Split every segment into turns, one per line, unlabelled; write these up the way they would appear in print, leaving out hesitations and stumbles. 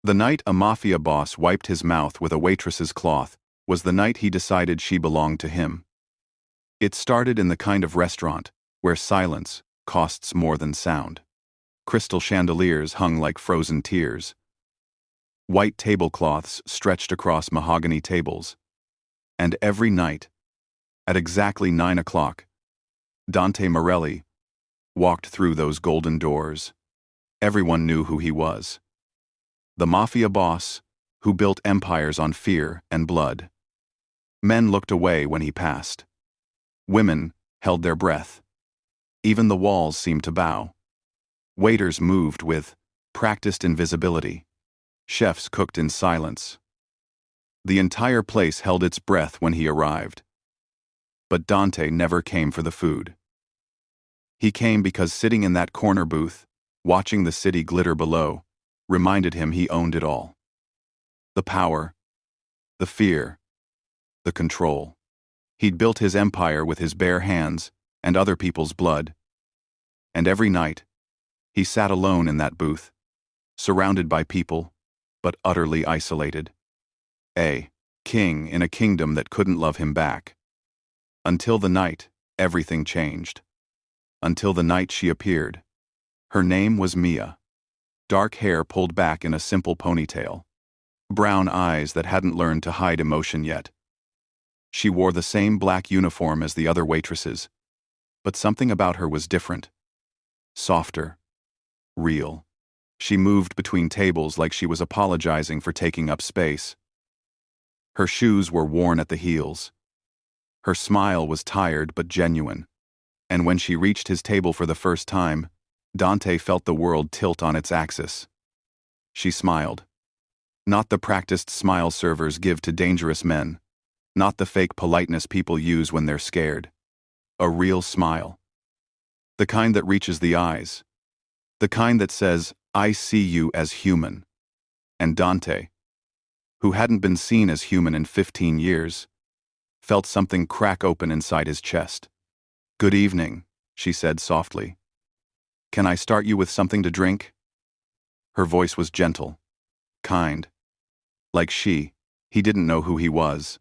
The night a Mafia boss wiped his mouth with a waitress's cloth was the night he decided she belonged to him. It started in the kind of restaurant where silence costs more than sound. Crystal chandeliers hung like frozen tears. White tablecloths stretched across mahogany tables. And every night, at exactly 9 o'clock, Dante Morelli walked through those golden doors. Everyone knew who he was. The Mafia boss who built empires on fear and blood. Men looked away when he passed. Women held their breath. Even the walls seemed to bow. Waiters moved with practiced invisibility. Chefs cooked in silence. The entire place held its breath when he arrived. But Dante never came for the food. He came because sitting in that corner booth, watching the city glitter below, reminded him he owned it all. The power, the fear, the control. He'd built his empire with his bare hands and other people's blood. And every night, he sat alone in that booth, surrounded by people, but utterly isolated. A king in a kingdom that couldn't love him back. Until the night, everything changed. Until the night she appeared. Her name was Mia. Dark hair pulled back in a simple ponytail. Brown eyes that hadn't learned to hide emotion yet. She wore the same black uniform as the other waitresses, but something about her was different. Softer. Real. She moved between tables like she was apologizing for taking up space. Her shoes were worn at the heels. Her smile was tired but genuine, and when she reached his table for the first time, Dante felt the world tilt on its axis. She smiled. Not the practiced smile servers give to dangerous men. Not the fake politeness people use when they're scared. A real smile. The kind that reaches the eyes. The kind that says, "I see you as human." And Dante, who hadn't been seen as human in 15 years, felt something crack open inside his chest. "Good evening," she said softly. "Can I start you with something to drink?" Her voice was gentle, kind. Like he didn't know who he was.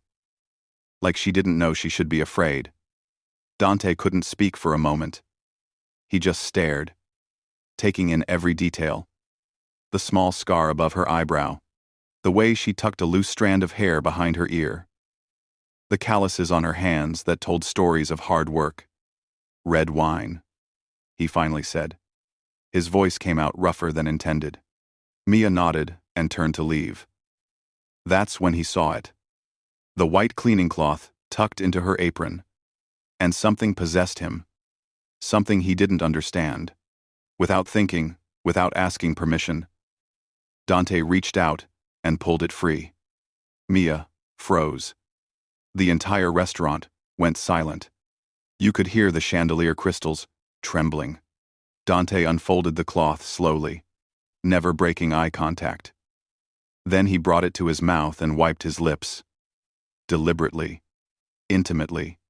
Like she didn't know she should be afraid. Dante couldn't speak for a moment. He just stared, taking in every detail. The small scar above her eyebrow. The way she tucked a loose strand of hair behind her ear. The calluses on her hands that told stories of hard work. "Red wine," he finally said. His voice came out rougher than intended. Mia nodded and turned to leave. That's when he saw it. The white cleaning cloth tucked into her apron. And something possessed him. Something he didn't understand. Without thinking, without asking permission, Dante reached out and pulled it free. Mia froze. The entire restaurant went silent. You could hear the chandelier crystals trembling. Dante unfolded the cloth slowly, never breaking eye contact. Then he brought it to his mouth and wiped his lips. Deliberately, intimately,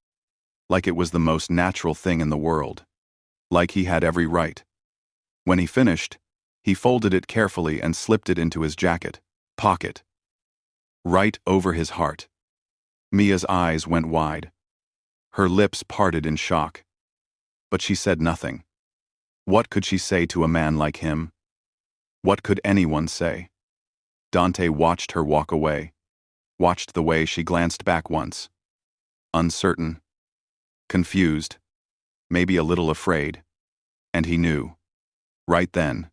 like it was the most natural thing in the world, like he had every right. When he finished, he folded it carefully and slipped it into his jacket pocket, right over his heart. Mia's eyes went wide. Her lips parted in shock. But she said nothing. What could she say to a man like him? What could anyone say? Dante watched her walk away, watched the way she glanced back once. Uncertain, confused, maybe a little afraid. And he knew. Right then,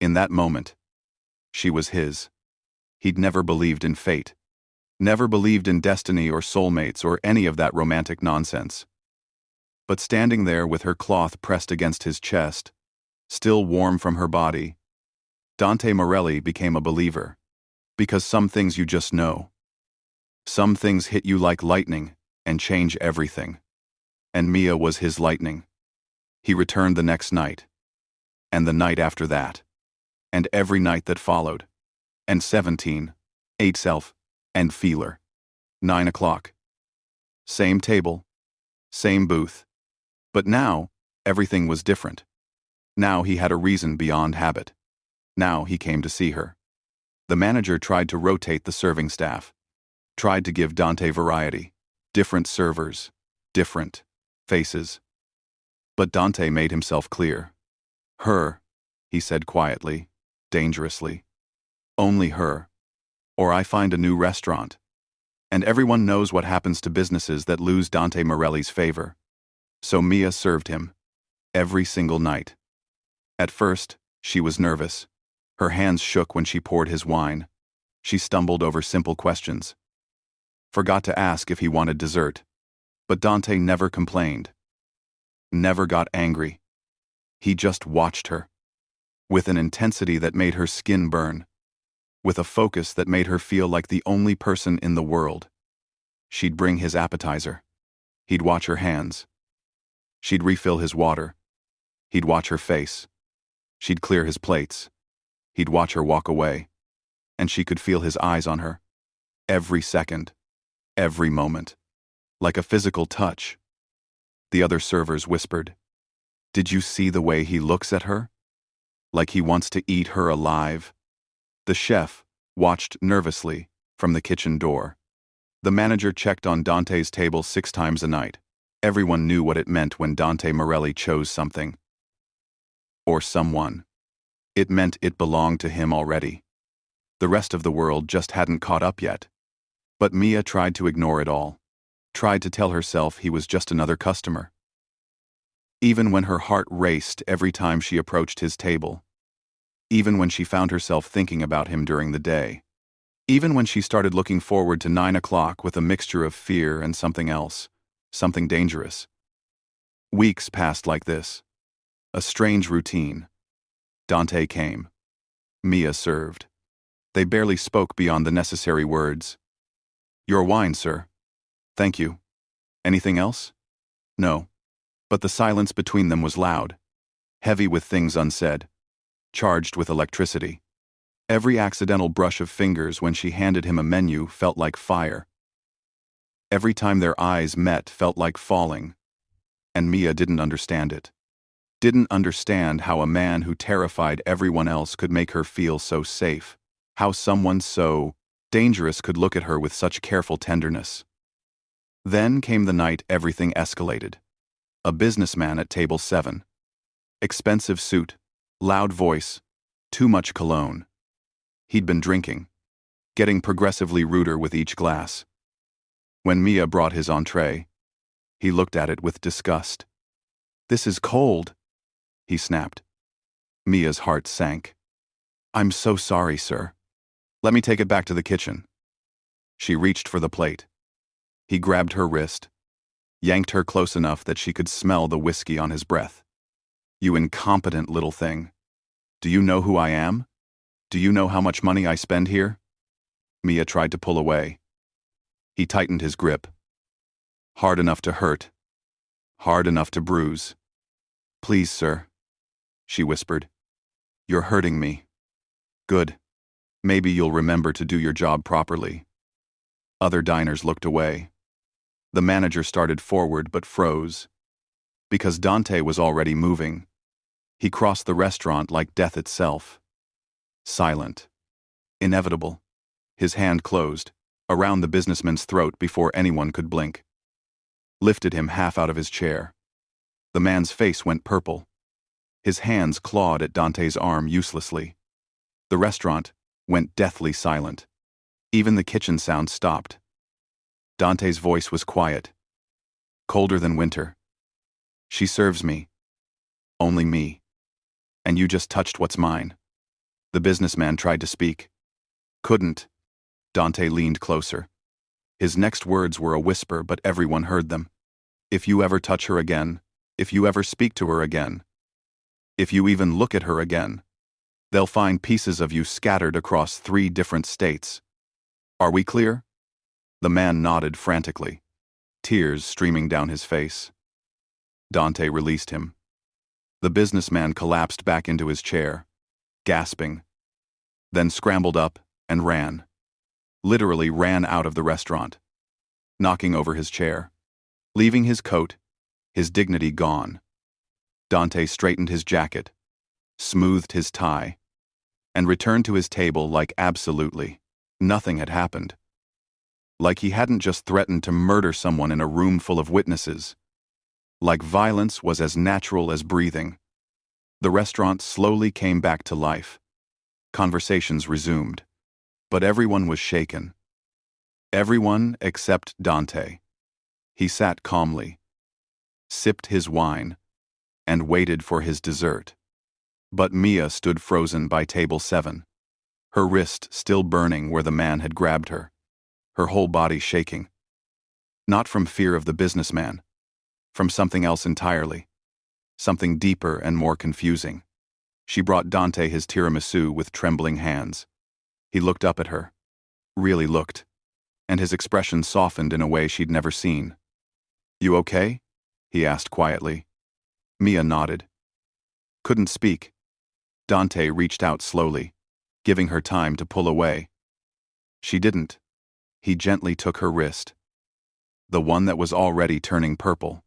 in that moment, she was his. He'd never believed in fate. Never believed in destiny or soulmates or any of that romantic nonsense. But standing there with her cloth pressed against his chest, still warm from her body, Dante Morelli became a believer. Because some things you just know. Some things hit you like lightning and change everything. And Mia was his lightning. He returned the next night. And the night after that. And every night that followed. And 17, 8 self, and feeler. 9 o'clock. Same table. Same booth. But now, everything was different. Now he had a reason beyond habit. Now he came to see her. The manager tried to rotate the serving staff, tried to give Dante variety, different servers, different faces. But Dante made himself clear. Her, he said quietly, dangerously. Only her. Or I find a new restaurant. And everyone knows what happens to businesses that lose Dante Morelli's favor. So Mia served him. Every single night. At first, she was nervous. Her hands shook when she poured his wine. She stumbled over simple questions. Forgot to ask if he wanted dessert. But Dante never complained. Never got angry. He just watched her. With an intensity that made her skin burn. With a focus that made her feel like the only person in the world. She'd bring his appetizer. He'd watch her hands. She'd refill his water. He'd watch her face. She'd clear his plates. He'd watch her walk away. And she could feel his eyes on her. Every second. Every moment. Like a physical touch. The other servers whispered, "Did you see the way he looks at her? Like he wants to eat her alive." The chef watched nervously from the kitchen door. The manager checked on Dante's table 6 times a night. Everyone knew what it meant when Dante Morelli chose something. Or someone. It meant it belonged to him already. The rest of the world just hadn't caught up yet. But Mia tried to ignore it all. Tried to tell herself he was just another customer. Even when her heart raced every time she approached his table. Even when she found herself thinking about him during the day. Even when she started looking forward to 9 o'clock with a mixture of fear and something else, something dangerous. Weeks passed like this. A strange routine. Dante came. Mia served. They barely spoke beyond the necessary words. "Your wine, sir." "Thank you." "Anything else?" "No." But the silence between them was loud. Heavy with things unsaid. Charged with electricity. Every accidental brush of fingers when she handed him a menu felt like fire. Every time their eyes met felt like falling. And Mia didn't understand it. Didn't understand how a man who terrified everyone else could make her feel so safe. How someone so dangerous could look at her with such careful tenderness. Then came the night everything escalated. A businessman at table 7. Expensive suit, loud voice, too much cologne. He'd been drinking, getting progressively ruder with each glass. When Mia brought his entree, he looked at it with disgust. "This is cold," he snapped. Mia's heart sank. "I'm so sorry, sir. Let me take it back to the kitchen." She reached for the plate. He grabbed her wrist, yanked her close enough that she could smell the whiskey on his breath. "You incompetent little thing. Do you know who I am? Do you know how much money I spend here?" Mia tried to pull away. He tightened his grip. "Hard enough to hurt. Hard enough to bruise." "Please, sir," she whispered. "You're hurting me." "Good. Maybe you'll remember to do your job properly." Other diners looked away. The manager started forward but froze. Because Dante was already moving. He crossed the restaurant like death itself. Silent. Inevitable. His hand closed, around the businessman's throat before anyone could blink. Lifted him half out of his chair. The man's face went purple. His hands clawed at Dante's arm uselessly. The restaurant went deathly silent. Even the kitchen sound stopped. Dante's voice was quiet. Colder than winter. "She serves me. Only me. And you just touched what's mine." The businessman tried to speak. Couldn't. Dante leaned closer. His next words were a whisper, but everyone heard them. "If you ever touch her again, if you ever speak to her again, if you even look at her again, they'll find pieces of you scattered across 3 different states. Are we clear?" The man nodded frantically, tears streaming down his face. Dante released him. The businessman collapsed back into his chair, gasping, then scrambled up and ran. Literally ran out of the restaurant, knocking over his chair, leaving his coat, his dignity gone. Dante straightened his jacket, smoothed his tie, and returned to his table like absolutely nothing had happened. Like he hadn't just threatened to murder someone in a room full of witnesses. Like violence was as natural as breathing. The restaurant slowly came back to life. Conversations resumed. But everyone was shaken. Everyone except Dante. He sat calmly, sipped his wine, and waited for his dessert. But Mia stood frozen by table 7, her wrist still burning where the man had grabbed her, her whole body shaking. Not from fear of the businessman, from something else entirely, something deeper and more confusing. She brought Dante his tiramisu with trembling hands. He looked up at her, really looked, and his expression softened in a way she'd never seen. "You okay?" he asked quietly. Mia nodded. Couldn't speak. Dante reached out slowly, giving her time to pull away. She didn't. He gently took her wrist, the one that was already turning purple.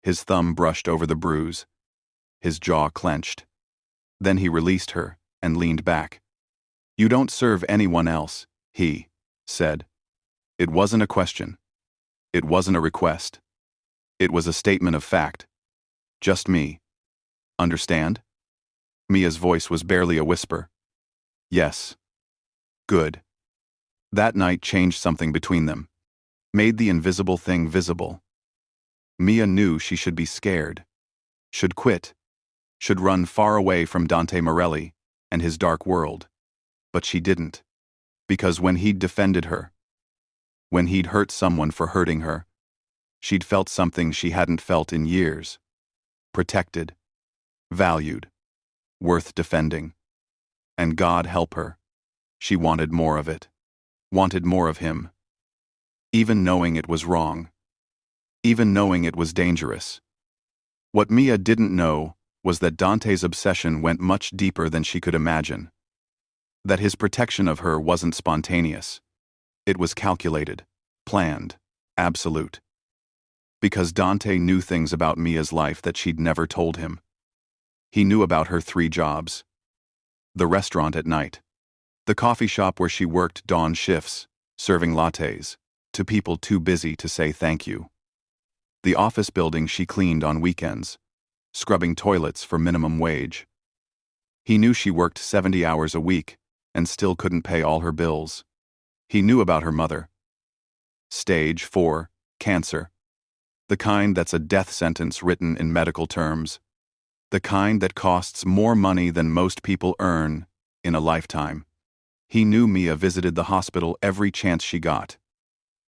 His thumb brushed over the bruise. His jaw clenched. Then he released her and leaned back. "You don't serve anyone else," he said. It wasn't a question. It wasn't a request. It was a statement of fact. "Just me. Understand?" Mia's voice was barely a whisper. "Yes." "Good." That night changed something between them, made the invisible thing visible. Mia knew she should be scared, should quit, should run far away from Dante Morelli and his dark world. But she didn't. Because when he'd defended her, when he'd hurt someone for hurting her, she'd felt something she hadn't felt in years. Protected, valued, worth defending. And God help her, she wanted more of it. Wanted more of him. Even knowing it was wrong. Even knowing it was dangerous. What Mia didn't know was that Dante's obsession went much deeper than she could imagine. That his protection of her wasn't spontaneous. It was calculated, planned, absolute. Because Dante knew things about Mia's life that she'd never told him. He knew about her 3 jobs. The restaurant at night. The coffee shop where she worked dawn shifts, serving lattes to people too busy to say thank you. The office building she cleaned on weekends, scrubbing toilets for minimum wage. He knew she worked 70 hours a week and still couldn't pay all her bills. He knew about her mother. Stage 4, cancer. The kind that's a death sentence written in medical terms. The kind that costs more money than most people earn in a lifetime. He knew Mia visited the hospital every chance she got.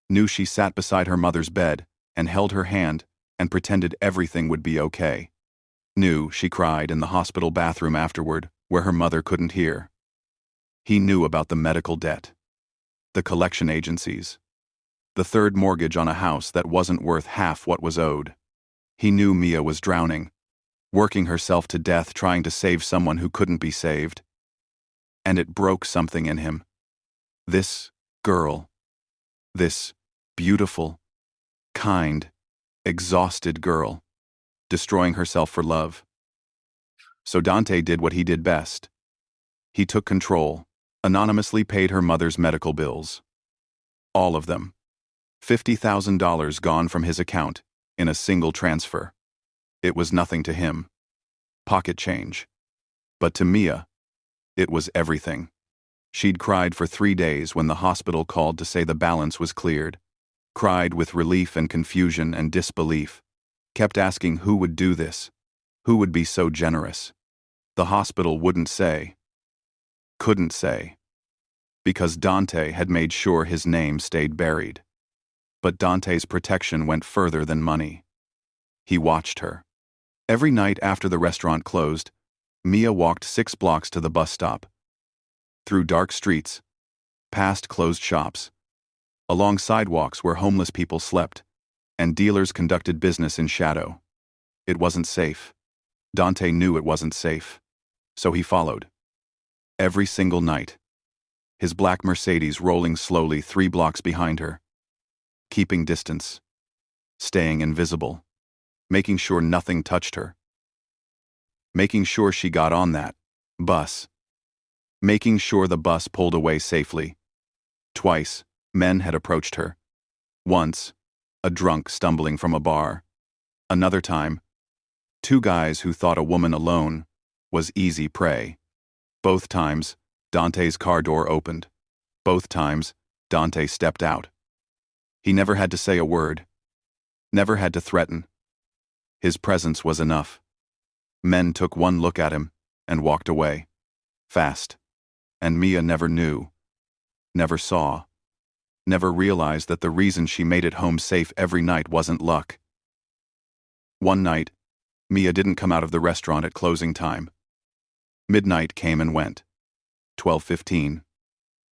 Knew she sat beside her mother's bed and held her hand and pretended everything would be okay. Knew she cried in the hospital bathroom afterward where her mother couldn't hear. He knew about the medical debt. The collection agencies. The 3rd mortgage on a house that wasn't worth half what was owed. He knew Mia was drowning, working herself to death trying to save someone who couldn't be saved. And it broke something in him. This girl. This beautiful, kind, exhausted girl, destroying herself for love. So Dante did what he did best. He took control, anonymously paid her mother's medical bills. All of them. $50,000 gone from his account in a single transfer. It was nothing to him. Pocket change. But to Mia, it was everything. She'd cried for 3 days when the hospital called to say the balance was cleared. Cried with relief and confusion and disbelief. Kept asking who would do this, who would be so generous. The hospital wouldn't say. Couldn't say. Because Dante had made sure his name stayed buried. But Dante's protection went further than money. He watched her. Every night after the restaurant closed, Mia walked 6 blocks to the bus stop. Through dark streets, past closed shops, along sidewalks where homeless people slept, and dealers conducted business in shadow. It wasn't safe. Dante knew it wasn't safe. So he followed. Every single night. His black Mercedes rolling slowly 3 blocks behind her. Keeping distance. Staying invisible. Making sure nothing touched her. Making sure she got on that bus. making sure the bus pulled away safely. Twice, men had approached her. Once, a drunk stumbling from a bar. Another time, two guys who thought a woman alone was easy prey. Both times, Dante's car door opened. Both times, Dante stepped out. He never had to say a word. Never had to threaten. His presence was enough. Men took one look at him and walked away. Fast. And Mia never knew, never saw, never realized that the reason she made it home safe every night wasn't luck. One night, Mia didn't come out of the restaurant at closing time. Midnight came and went. 12:15,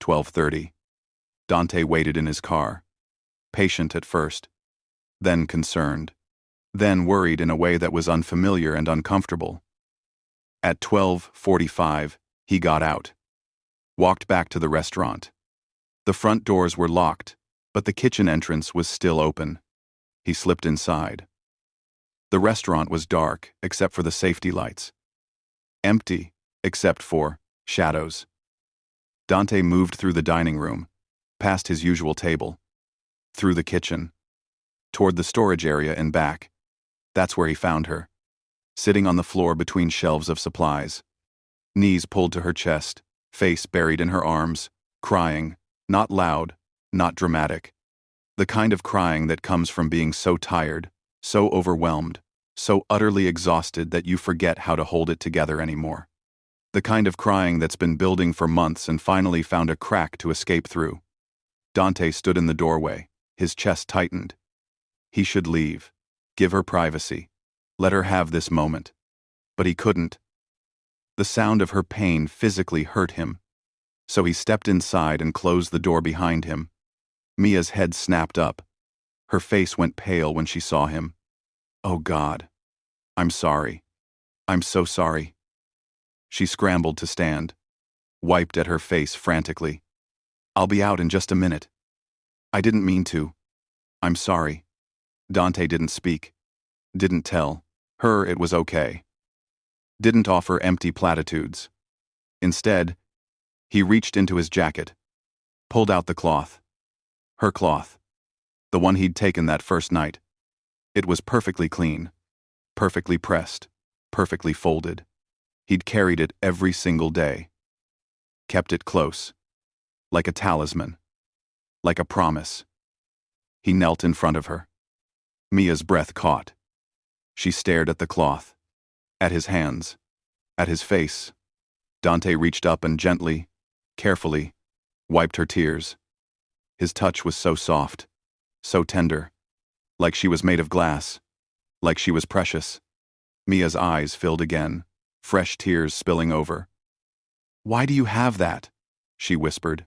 12:30. Dante waited in his car, patient at first, then concerned, then worried in a way that was unfamiliar and uncomfortable. At 12:45, he got out, walked back to the restaurant. The front doors were locked, but the kitchen entrance was still open. He slipped inside. The restaurant was dark, except for the safety lights. Empty, except for shadows. Dante moved through the dining room, past his usual table, through the kitchen, toward the storage area and back. That's where he found her, sitting on the floor between shelves of supplies, knees pulled to her chest, face buried in her arms, crying, not loud, not dramatic. The kind of crying that comes from being so tired, so overwhelmed, so utterly exhausted that you forget how to hold it together anymore. The kind of crying that's been building for months and finally found a crack to escape through. Dante stood in the doorway, his chest tightened. He should leave, give her privacy, let her have this moment. But he couldn't. The sound of her pain physically hurt him. So he stepped inside and closed the door behind him. Mia's head snapped up. Her face went pale when she saw him. Oh God. I'm sorry. I'm so sorry. She scrambled to stand, wiped at her face frantically. I'll be out in just a minute. I didn't mean to. I'm sorry. Dante didn't speak. Didn't tell her it was okay. Didn't offer empty platitudes. Instead, he reached into his jacket, pulled out the cloth. Her cloth. The one he'd taken that first night. It was perfectly clean, perfectly pressed, perfectly folded. He'd carried it every single day. Kept it close. Like a talisman. Like a promise. He knelt in front of her. Mia's breath caught. She stared at the cloth, at his hands, at his face. Dante reached up and gently, carefully, wiped her tears. His touch was so soft, so tender, like she was made of glass, like she was precious. Mia's eyes filled again, fresh tears spilling over. Why do you have that? She whispered.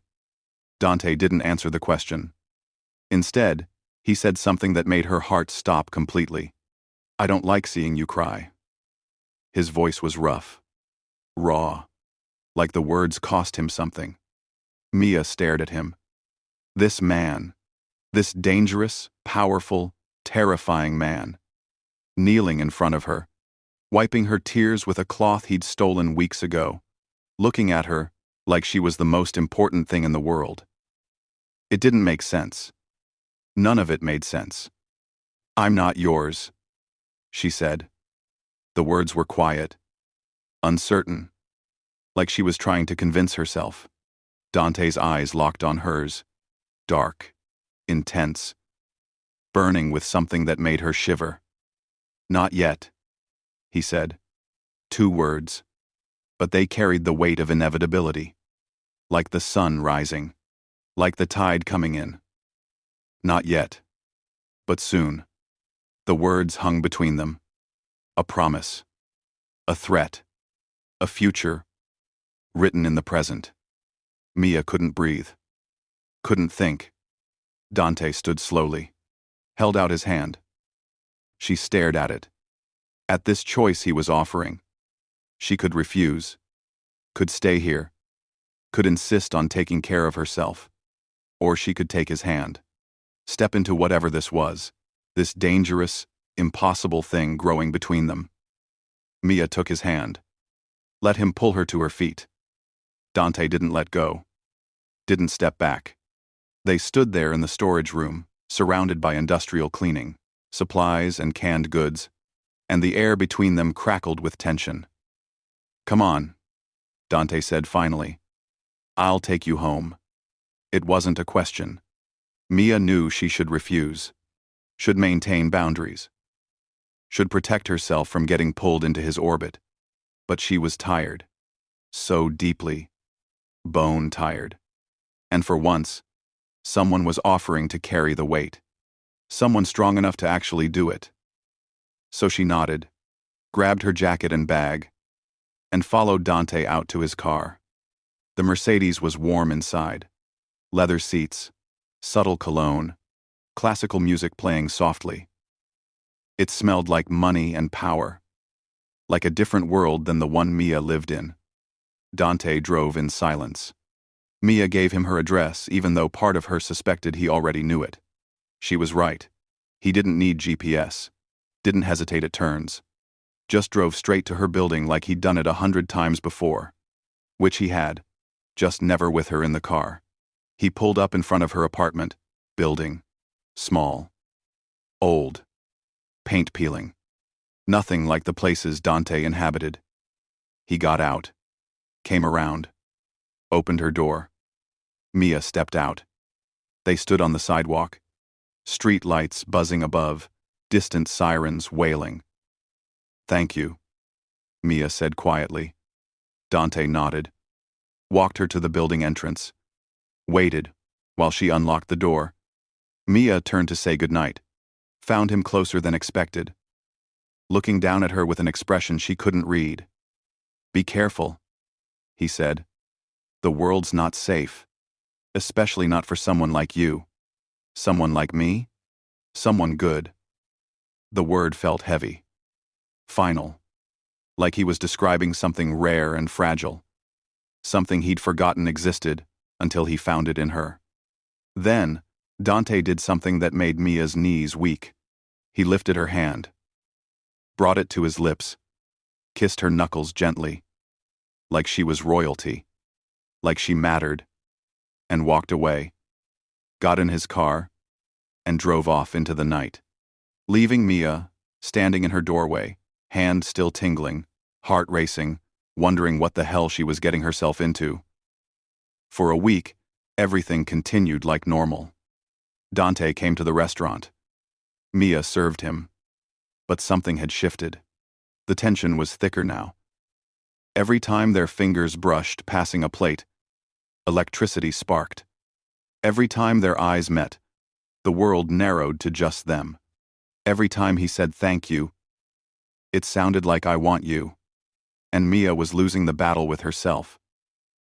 Dante didn't answer the question. Instead, he said something that made her heart stop completely. I don't like seeing you cry. His voice was rough, raw, like the words cost him something. Mia stared at him. This man, this dangerous, powerful, terrifying man, kneeling in front of her, wiping her tears with a cloth he'd stolen weeks ago, looking at her like she was the most important thing in the world. It didn't make sense. None of it made sense. I'm not yours, she said. The words were quiet, uncertain, like she was trying to convince herself. Dante's eyes locked on hers, dark, intense, burning with something that made her shiver. Not yet, he said. 2 words, but they carried the weight of inevitability, like the sun rising, like the tide coming in. Not yet, but soon. The words hung between them. A promise, a threat, a future, written in the present. Mia couldn't breathe, couldn't think. Dante stood slowly, held out his hand. She stared at it, at this choice he was offering. She could refuse, could stay here, could insist on taking care of herself, or she could take his hand, step into whatever this was, this dangerous, impossible thing growing between them. Mia took his hand, let him pull her to her feet. Dante didn't let go. Didn't step back. They stood there in the storage room, surrounded by industrial cleaning, supplies and canned goods, and the air between them crackled with tension. "Come on," Dante said finally. "I'll take you home." It wasn't a question. Mia knew she should refuse, should maintain boundaries, should protect herself from getting pulled into his orbit. But she was tired. So deeply. Bone tired. And for once, someone was offering to carry the weight. Someone strong enough to actually do it. So she nodded, grabbed her jacket and bag, and followed Dante out to his car. The Mercedes was warm inside. Leather seats, subtle cologne, classical music playing softly. It smelled like money and power, like a different world than the one Mia lived in. Dante drove in silence. Mia gave him her address, even though part of her suspected he already knew it. She was right. He didn't need GPS, didn't hesitate at turns. Just drove straight to her building like he'd done it 100 times before. Which he had, just never with her in the car. He pulled up in front of her apartment, building. Small. Old. Paint peeling. Nothing like the places Dante inhabited. He got out. Came around. Opened her door. Mia stepped out. They stood on the sidewalk. Street lights buzzing above, distant sirens wailing. "Thank you," Mia said quietly. Dante nodded. Walked her to the building entrance. Waited while she unlocked the door. Mia turned to say goodnight. Found him closer than expected. Looking down at her with an expression she couldn't read. "Be careful," he said. "The world's not safe. Especially not for someone like you. Someone like me? Someone good." The word felt heavy. Final. Like he was describing something rare and fragile. Something he'd forgotten existed until he found it in her. Then, Dante did something that made Mia's knees weak. He lifted her hand. Brought it to his lips. Kissed her knuckles gently. Like she was royalty. Like she mattered. And walked away. Got in his car. And drove off into the night. Leaving Mia, standing in her doorway, hand still tingling, heart racing, wondering what the hell she was getting herself into. For a week, everything continued like normal. Dante came to the restaurant. Mia served him. But something had shifted. The tension was thicker now. Every time their fingers brushed passing a plate, electricity sparked. Every time their eyes met, the world narrowed to just them. Every time he said thank you, it sounded like I want you. And Mia was losing the battle with herself.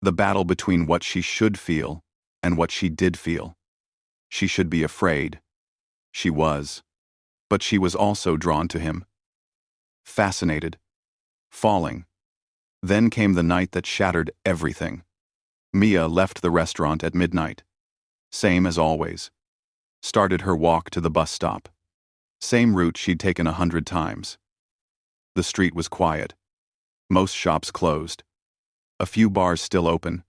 The battle between what she should feel and what she did feel. She should be afraid. She was. But she was also drawn to him. Fascinated. Falling. Then came the night that shattered everything. Mia left the restaurant at midnight. Same as always. Started her walk to the bus stop. Same route she'd taken 100 times. The street was quiet. Most shops closed. A few bars still open.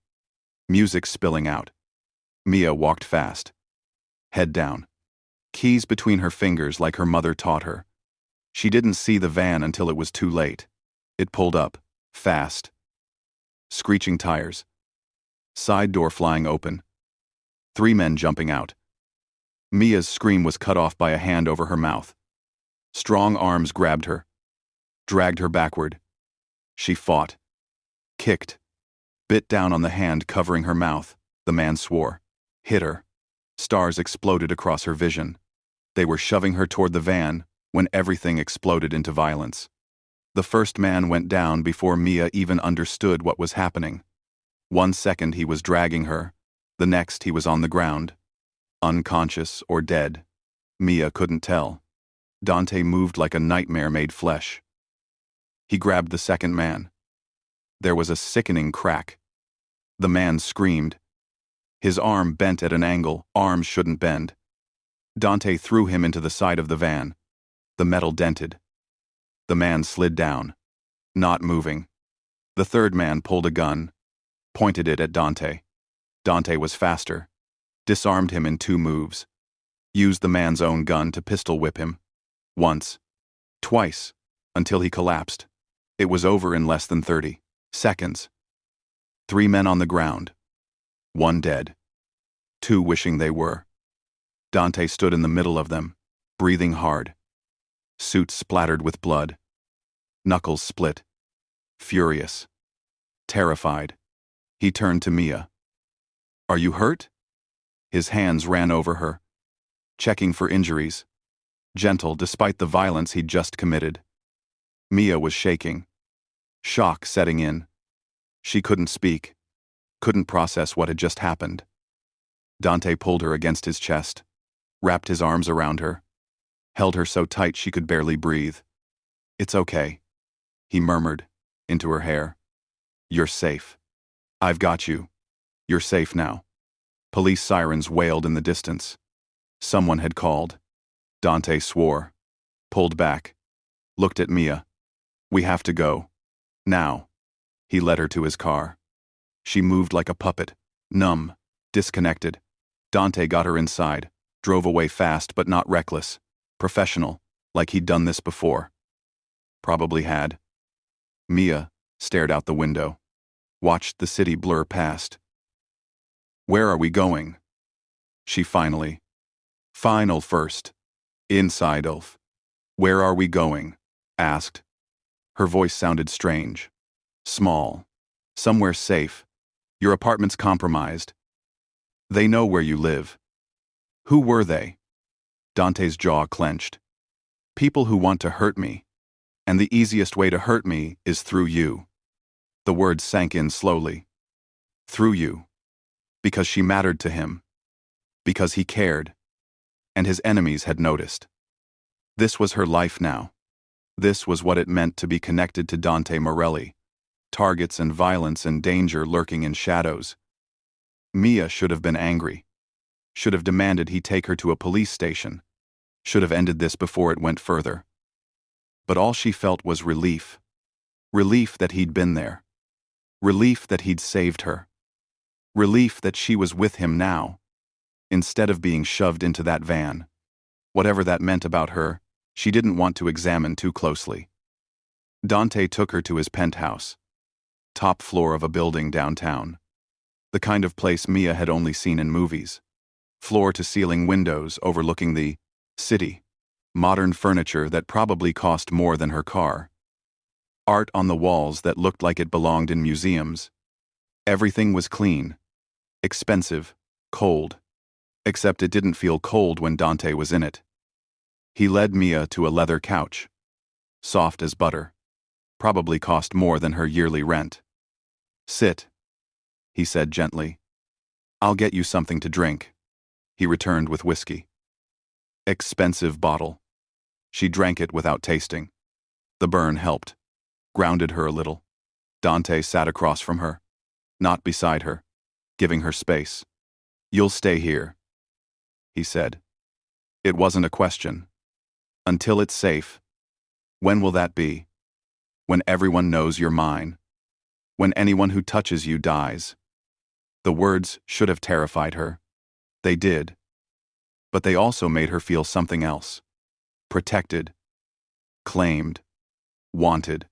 Music spilling out. Mia walked fast. Head down. Keys between her fingers like her mother taught her. She didn't see the van until it was too late. It pulled up, fast. Screeching tires. Side door flying open. 3 men jumping out. Mia's scream was cut off by a hand over her mouth. Strong arms grabbed her. Dragged her backward. She fought. Kicked. Bit down on the hand covering her mouth. The man swore. Hit her. Stars exploded across her vision. They were shoving her toward the van when everything exploded into violence. The first man went down before Mia even understood what was happening. 1 second he was dragging her. The next he was on the ground. Unconscious or dead. Mia couldn't tell. Dante moved like a nightmare made flesh. He grabbed the second man. There was a sickening crack. The man screamed. His arm bent at an angle arms shouldn't bend. Dante threw him into the side of the van. The metal dented. The man slid down. Not moving. The third man pulled a gun. pointed it at Dante. Dante was faster, disarmed him in 2 moves, used the man's own gun to pistol whip him. Once, twice, until he collapsed. It was over in less than 30 seconds. 3 men on the ground, 1 dead, 2 wishing they were. Dante stood in the middle of them, breathing hard. Suit splattered with blood. Knuckles split. Furious. Terrified. He turned to Mia. "Are you hurt?" His hands ran over her, checking for injuries, gentle despite the violence he'd just committed. Mia was shaking. Shock setting in. She couldn't speak, couldn't process what had just happened. Dante pulled her against his chest, wrapped his arms around her, held her so tight she could barely breathe. "It's okay," he murmured into her hair. "You're safe. I've got you. You're safe now." Police sirens wailed in the distance. Someone had called. Dante swore, pulled back, looked at Mia. "We have to go. Now." He led her to his car. She moved like a puppet, numb, disconnected. Dante got her inside, drove away fast but not reckless, professional, like he'd done this before. Probably had. Mia stared out the window, watched the city blur past. "Where are we going?" She finally. "Final first. Inside, Ulf. Where are we going?" asked. Her voice sounded strange. Small. Somewhere safe. "Your apartment's compromised. They know where you live." Who were they? Dante's jaw clenched. "People who want to hurt me. And the easiest way to hurt me is through you." The words sank in slowly. Through you. Because she mattered to him. Because he cared. And his enemies had noticed. This was her life now. This was what it meant to be connected to Dante Morelli. Targets and violence and danger lurking in shadows. Mia should have been angry. Should have demanded he take her to a police station. Should have ended this before it went further. But all she felt was relief. Relief that he'd been there. Relief that he'd saved her. Relief that she was with him now, instead of being shoved into that van. Whatever that meant about her, she didn't want to examine too closely. Dante took her to his penthouse. Top floor of a building downtown. The kind of place Mia had only seen in movies. Floor-to-ceiling windows overlooking the city. Modern furniture that probably cost more than her car. Art on the walls that looked like it belonged in museums. Everything was clean. Expensive. Cold. Except it didn't feel cold when Dante was in it. He led Mia to a leather couch. Soft as butter. Probably cost more than her yearly rent. "Sit," he said gently. "I'll get you something to drink." He returned with whiskey. Expensive bottle. She drank it without tasting. The burn helped. Grounded her a little. Dante sat across from her. Not beside her. Giving her space. "You'll stay here," he said. It wasn't a question. "Until it's safe." "When will that be?" "When everyone knows you're mine. When anyone who touches you dies." The words should have terrified her. They did. But they also made her feel something else. Protected. Claimed. Wanted.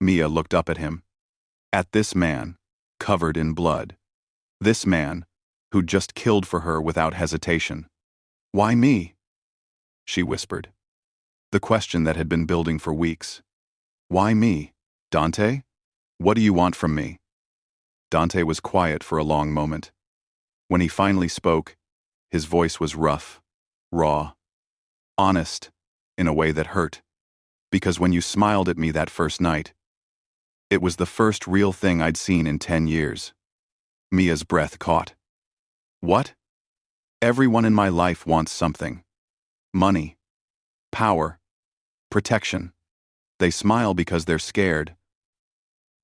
Mia looked up at him. At this man, covered in blood. This man, who'd just killed for her without hesitation. "Why me?" she whispered. The question that had been building for weeks. "Why me? Dante? What do you want from me?" Dante was quiet for a long moment. When he finally spoke, his voice was rough, raw, honest, in a way that hurt. "Because when you smiled at me that first night, it was the first real thing I'd seen in 10 years. Mia's breath caught. "What?" "Everyone in my life wants something. Money. Power. Protection. They smile because they're scared.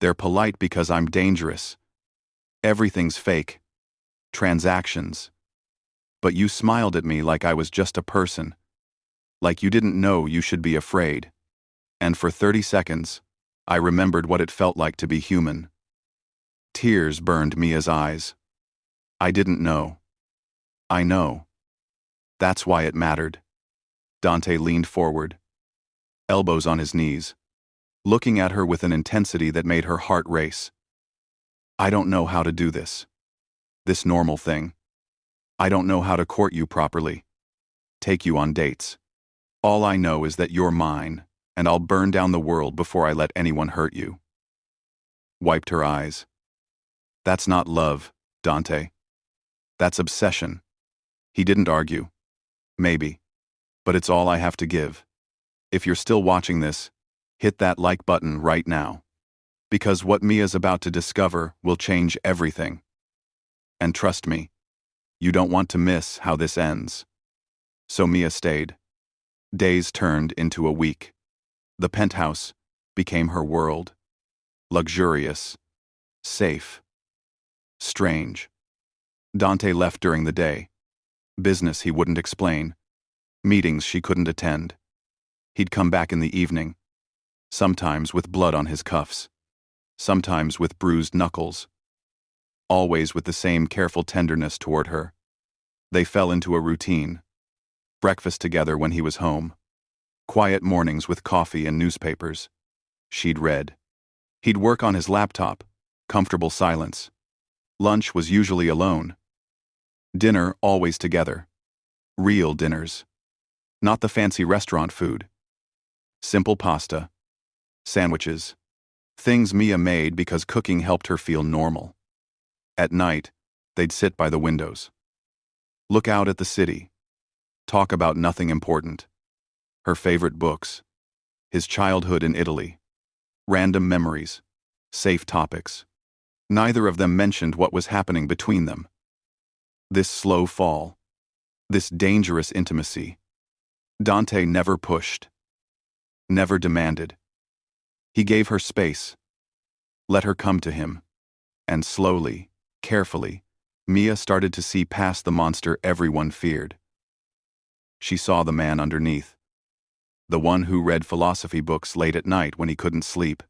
They're polite because I'm dangerous. Everything's fake. Transactions. But you smiled at me like I was just a person. Like you didn't know you should be afraid. And for 30 seconds, I remembered what it felt like to be human." Tears burned Mia's eyes. I didn't know. I know. That's why it mattered. Dante leaned forward, elbows on his knees, looking at her with an intensity that made her heart race. I don't know how to do this normal thing. I don't know how to court you properly, take you on dates. All I know is that you're mine, and I'll burn down the world before I let anyone hurt you. Wiped her eyes. That's not love, Dante. That's obsession. He didn't argue. Maybe. But it's all I have to give. If you're still watching this, hit that like button right now. Because what Mia's about to discover will change everything. And trust me, you don't want to miss how this ends. So Mia stayed. Days turned into a week. The penthouse became her world. Luxurious. Safe. Strange. Dante left during the day. Business he wouldn't explain. Meetings she couldn't attend. He'd come back in the evening, sometimes with blood on his cuffs, sometimes with bruised knuckles, always with the same careful tenderness toward her. They fell into a routine. Breakfast together when he was home. Quiet mornings with coffee and newspapers. She'd read. He'd work on his laptop, comfortable silence. Lunch was usually alone. Dinner always together. Real dinners. Not the fancy restaurant food. Simple pasta. Sandwiches. Things Mia made because cooking helped her feel normal. At night, they'd sit by the windows. Look out at the city. Talk about nothing important. Her favorite books. His childhood in Italy. Random memories. Safe topics. Neither of them mentioned what was happening between them. This slow fall. This dangerous intimacy. Dante never pushed. Never demanded. He gave her space. Let her come to him. And slowly, carefully, Mia started to see past the monster everyone feared. She saw the man underneath. The one who read philosophy books late at night when he couldn't sleep.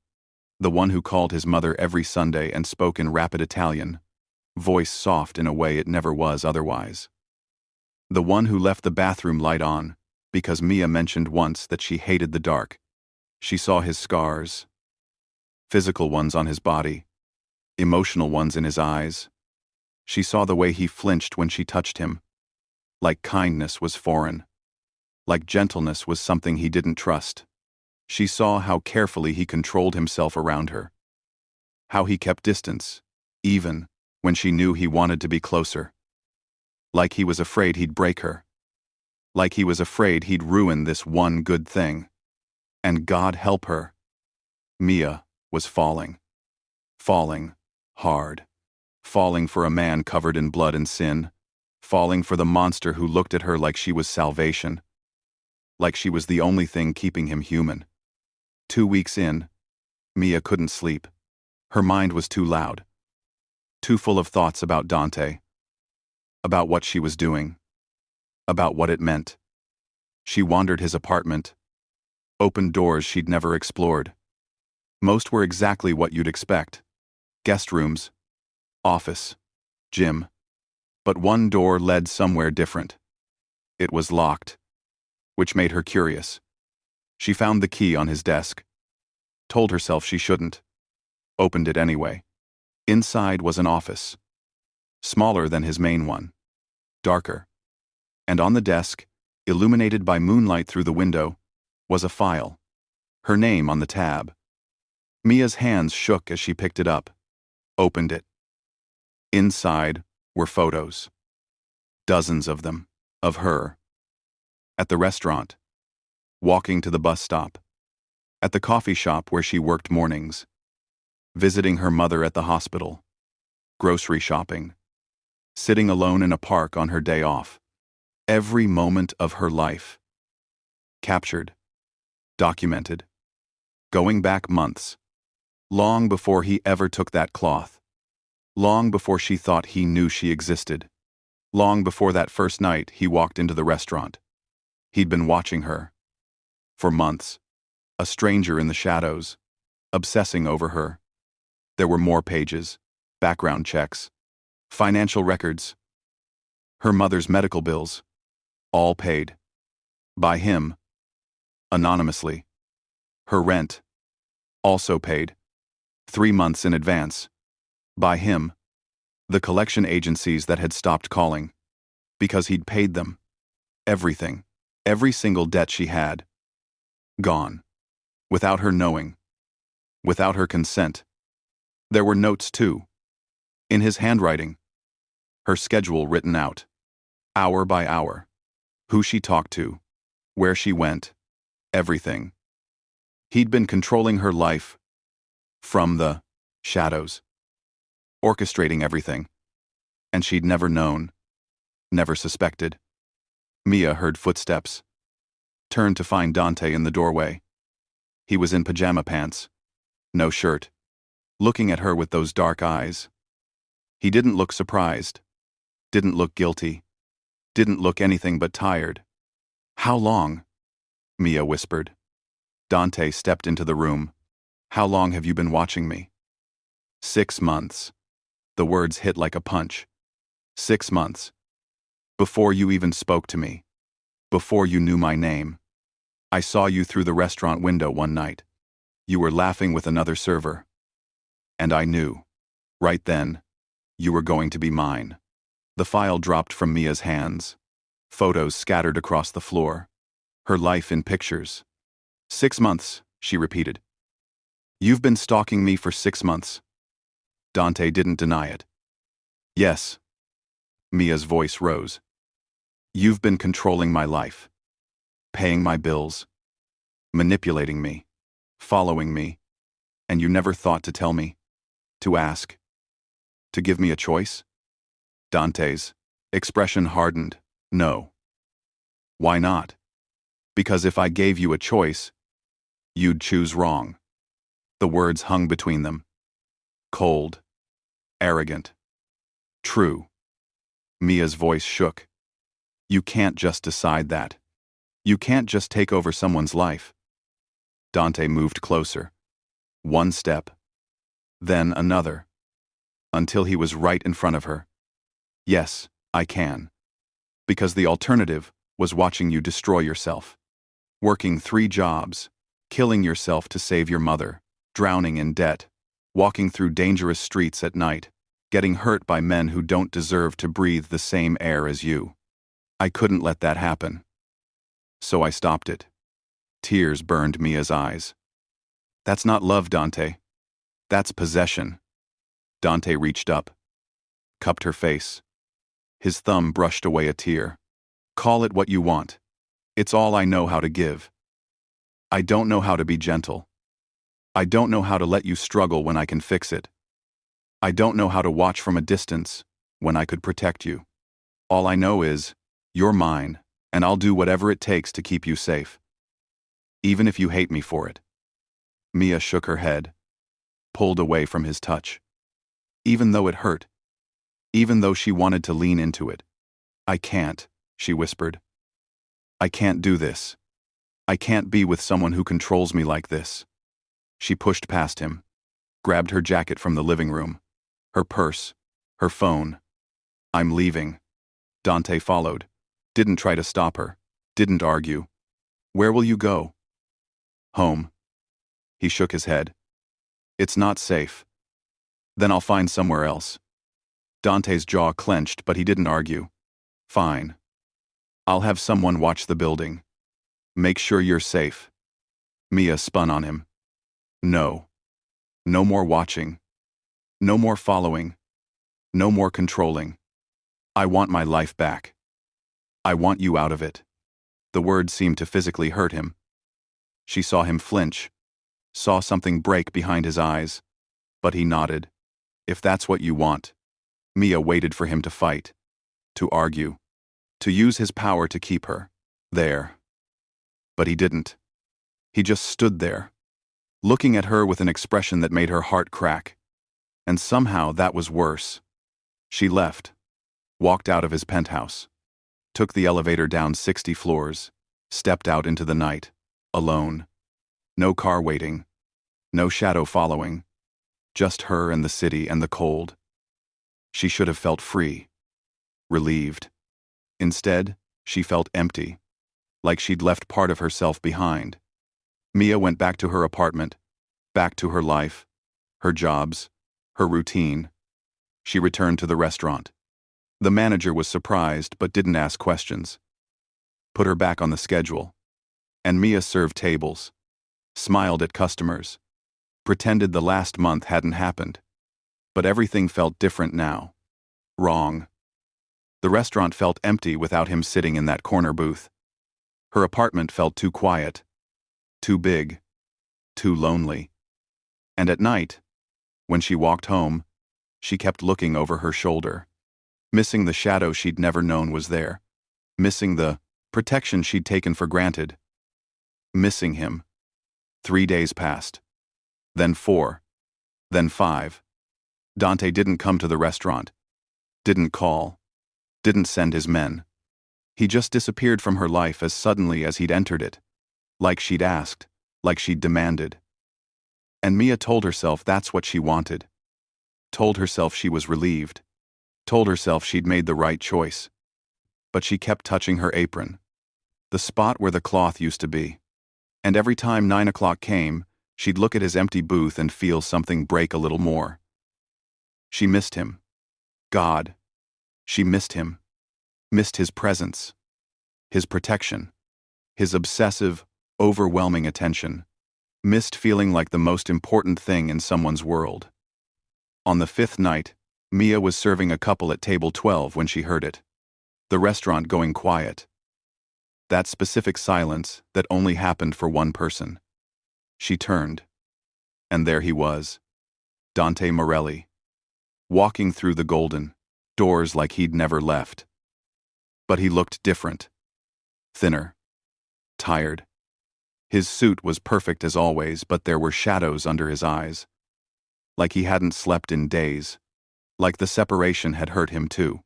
The one who called his mother every Sunday and spoke in rapid Italian, voice soft in a way it never was otherwise. The one who left the bathroom light on, because Mia mentioned once that she hated the dark. She saw his scars. Physical ones on his body. Emotional ones in his eyes. She saw the way he flinched when she touched him. Like kindness was foreign. Like gentleness was something he didn't trust. She saw how carefully he controlled himself around her. How he kept distance, even when she knew he wanted to be closer. Like he was afraid he'd break her. Like he was afraid he'd ruin this one good thing. And God help her. Mia was falling. Falling hard. Falling for a man covered in blood and sin. Falling for the monster who looked at her like she was salvation. Like she was the only thing keeping him human. 2 weeks in, Mia couldn't sleep. Her mind was too loud. Too full of thoughts about Dante. About what she was doing. About what it meant. She wandered his apartment. Opened doors she'd never explored. Most were exactly what you'd expect. Guest rooms. Office. Gym. But one door led somewhere different. It was locked. Which made her curious. She found the key on his desk. Told herself she shouldn't. Opened it anyway. Inside was an office. Smaller than his main one. Darker. And on the desk, illuminated by moonlight through the window, was a file. Her name on the tab. Mia's hands shook as she picked it up. Opened it. Inside were photos. Dozens of them. Of her. At the restaurant. Walking to the bus stop. At the coffee shop where she worked mornings. Visiting her mother at the hospital. Grocery shopping. Sitting alone in a park on her day off. Every moment of her life. Captured. Documented. Going back months. Long before he ever took that cloth. Long before she thought he knew she existed. Long before that first night he walked into the restaurant. He'd been watching her. For months. A stranger in the shadows. Obsessing over her. There were more pages. background checks, financial records, her mother's medical bills, all paid. By him, anonymously. Her rent, also paid. 3 months in advance. By him, the collection agencies that had stopped calling. Because he'd paid them. Everything. Every single debt she had. Gone. Without her knowing. Without her consent. There were notes too. In his handwriting. Her schedule written out. Hour by hour. Who she talked to. Where she went. Everything. He'd been controlling her life. From the shadows. Orchestrating everything. And she'd never known. Never suspected. Mia heard footsteps. Turned to find Dante in the doorway. He was in pajama pants. No shirt. Looking at her with those dark eyes. He didn't look surprised. Didn't look guilty. Didn't look anything but tired. How long? Mia whispered. Dante stepped into the room. How long have you been watching me? 6 months. The words hit like a punch. 6 months. Before you even spoke to me. Before you knew my name. I saw you through the restaurant window one night. You were laughing with another server. And I knew. Right then. You were going to be mine. The file dropped from Mia's hands. Photos scattered across the floor. Her life in pictures. 6 months, she repeated. You've been stalking me for 6 months. Dante didn't deny it. Yes. Mia's voice rose. You've been controlling my life. Paying my bills. Manipulating me. Following me. And you never thought to tell me. To ask. To give me a choice? Dante's expression hardened. No. Why not? Because if I gave you a choice, you'd choose wrong. The words hung between them. Cold. Arrogant. True. Mia's voice shook. You can't just decide that. You can't just take over someone's life. Dante moved closer. 1 step. Then another. Until he was right in front of her. Yes, I can. Because the alternative was watching you destroy yourself. Working 3 jobs. Killing yourself to save your mother. Drowning in debt. Walking through dangerous streets at night. Getting hurt by men who don't deserve to breathe the same air as you. I couldn't let that happen. So I stopped it. Tears burned Mia's eyes. That's not love, Dante. That's possession. Dante reached up. Cupped her face. His thumb brushed away a tear. Call it what you want. It's all I know how to give. I don't know how to be gentle. I don't know how to let you struggle when I can fix it. I don't know how to watch from a distance when I could protect you. All I know is, you're mine, and I'll do whatever it takes to keep you safe. Even if you hate me for it. Mia shook her head, pulled away from his touch. Even though it hurt. Even though she wanted to lean into it. I can't, she whispered. I can't do this. I can't be with someone who controls me like this. She pushed past him, grabbed her jacket from the living room, her purse, her phone. I'm leaving. Dante followed, didn't try to stop her, didn't argue. Where will you go? Home. He shook his head. It's not safe. Then I'll find somewhere else. Dante's jaw clenched, but he didn't argue. Fine. I'll have someone watch the building. Make sure you're safe. Mia spun on him. No. No more watching. No more following. No more controlling. I want my life back. I want you out of it. The words seemed to physically hurt him. She saw him flinch, saw something break behind his eyes, but he nodded. If that's what you want. Mia waited for him to fight, to argue, to use his power to keep her there. But he didn't. He just stood there, looking at her with an expression that made her heart crack. And somehow that was worse. She left, walked out of his penthouse, took the elevator down 60 floors, stepped out into the night, alone. No car waiting, no shadow following, just her and the city and the cold. She should have felt free, relieved. Instead, she felt empty, like she'd left part of herself behind. Mia went back to her apartment, back to her life, her jobs, her routine. She returned to the restaurant. The manager was surprised but didn't ask questions. Put her back on the schedule. And Mia served tables, smiled at customers, pretended the last month hadn't happened. But everything felt different now. Wrong. The restaurant felt empty without him sitting in that corner booth. Her apartment felt too quiet, too big, too lonely. And at night, when she walked home, she kept looking over her shoulder, missing the shadow she'd never known was there, missing the protection she'd taken for granted, missing him. 3 days passed. Then 4. Then 5. Dante didn't come to the restaurant, didn't call, didn't send his men. He just disappeared from her life as suddenly as he'd entered it, like she'd asked, like she'd demanded. And Mia told herself that's what she wanted. Told herself she was relieved. Told herself she'd made the right choice. But she kept touching her apron, the spot where the cloth used to be. And every time 9 o'clock came, she'd look at his empty booth and feel something break a little more. She missed him. God. She missed him. Missed his presence. His protection. His obsessive, overwhelming attention. Missed feeling like the most important thing in someone's world. On the 5th night, Mia was serving a couple at table 12 when she heard it. The restaurant going quiet. That specific silence that only happened for one person. She turned. And there he was. Dante Morelli. Walking through the golden doors like he'd never left. But he looked different. Thinner. Tired. His suit was perfect as always, but there were shadows under his eyes. Like he hadn't slept in days. Like the separation had hurt him too.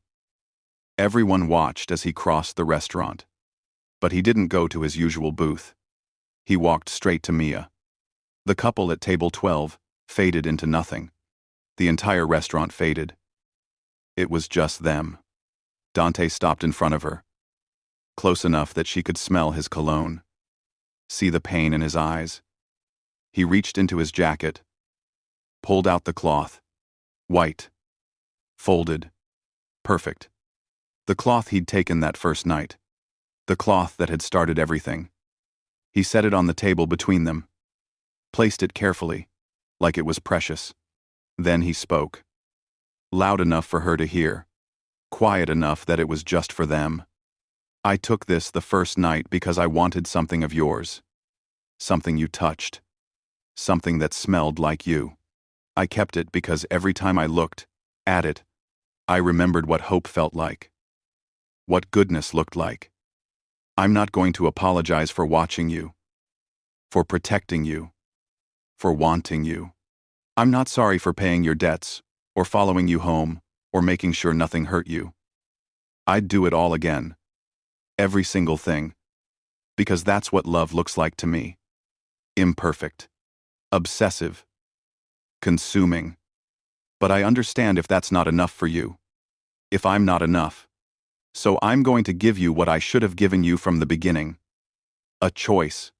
Everyone watched as he crossed the restaurant. But he didn't go to his usual booth. He walked straight to Mia. The couple at table 12 faded into nothing. The entire restaurant faded. It was just them. Dante stopped in front of her. Close enough that she could smell his cologne. See the pain in his eyes. He reached into his jacket. Pulled out the cloth. White. Folded. Perfect. The cloth he'd taken that first night. The cloth that had started everything. He set it on the table between them. Placed it carefully, like it was precious. Then he spoke. Loud enough for her to hear. Quiet enough that it was just for them. I took this the first night because I wanted something of yours. Something you touched. Something that smelled like you. I kept it because every time I looked at it, I remembered what hope felt like. What goodness looked like. I'm not going to apologize for watching you. For protecting you. For wanting you. I'm not sorry for paying your debts, or following you home, or making sure nothing hurt you. I'd do it all again. Every single thing. Because that's what love looks like to me. Imperfect. Obsessive. Consuming. But I understand if that's not enough for you. If I'm not enough. So I'm going to give you what I should have given you from the beginning. A choice.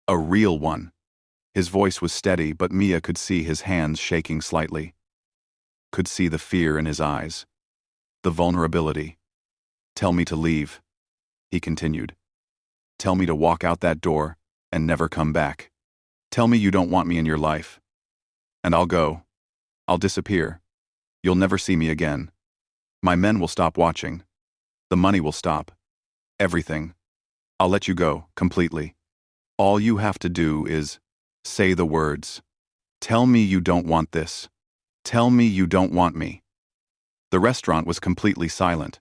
A real one. His voice was steady, but Mia could see his hands shaking slightly. Could see the fear in his eyes. The vulnerability. Tell me to leave, he continued. Tell me to walk out that door and never come back. Tell me you don't want me in your life. And I'll go. I'll disappear. You'll never see me again. My men will stop watching. The money will stop. Everything. I'll let you go, completely. All you have to do is say the words. Tell me you don't want this. Tell me you don't want me. The restaurant was completely silent.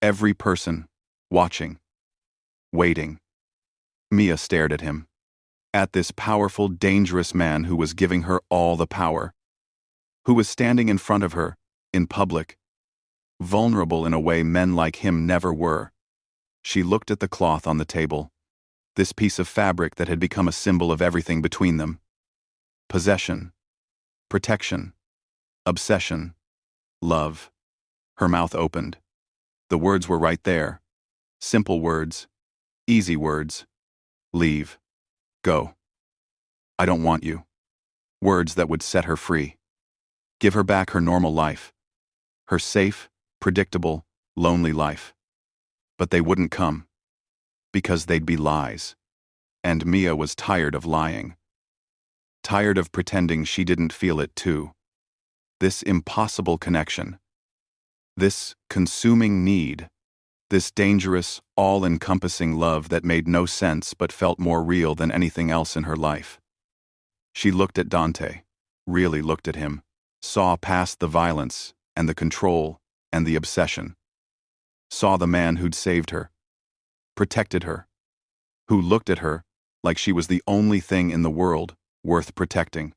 Every person, watching, waiting. Mia stared at him. At this powerful, dangerous man who was giving her all the power. Who was standing in front of her, in public. Vulnerable in a way men like him never were. She looked at the cloth on the table. This piece of fabric that had become a symbol of everything between them. Possession. Protection. Obsession. Love. Her mouth opened. The words were right there. Simple words. Easy words. Leave. Go. I don't want you. Words that would set her free. Give her back her normal life. Her safe, predictable, lonely life. But they wouldn't come. Because they'd be lies. And Mia was tired of lying. Tired of pretending she didn't feel it too. This impossible connection. This consuming need. This dangerous, all-encompassing love that made no sense but felt more real than anything else in her life. She looked at Dante, really looked at him, saw past the violence and the control and the obsession. Saw the man who'd saved her, protected her, who looked at her like she was the only thing in the world worth protecting,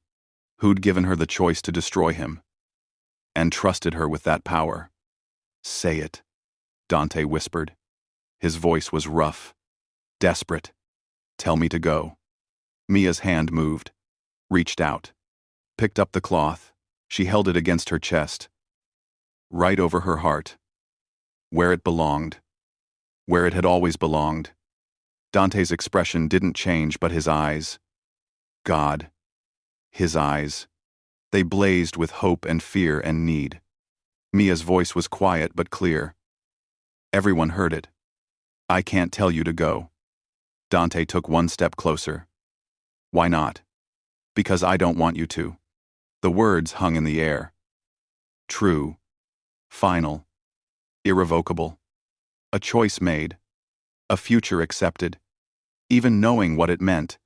who'd given her the choice to destroy him, and trusted her with that power. Say it, Dante whispered. His voice was rough, desperate. Tell me to go. Mia's hand moved, reached out, picked up the cloth. She held it against her chest, right over her heart, where it belonged, where it had always belonged. Dante's expression didn't change, but his eyes. God. His eyes. They blazed with hope and fear and need. Mia's voice was quiet but clear. Everyone heard it. I can't tell you to go. Dante took one step closer. Why not? Because I don't want you to. The words hung in the air. True. Final. Irrevocable. A choice made. A future accepted. Even knowing what it meant.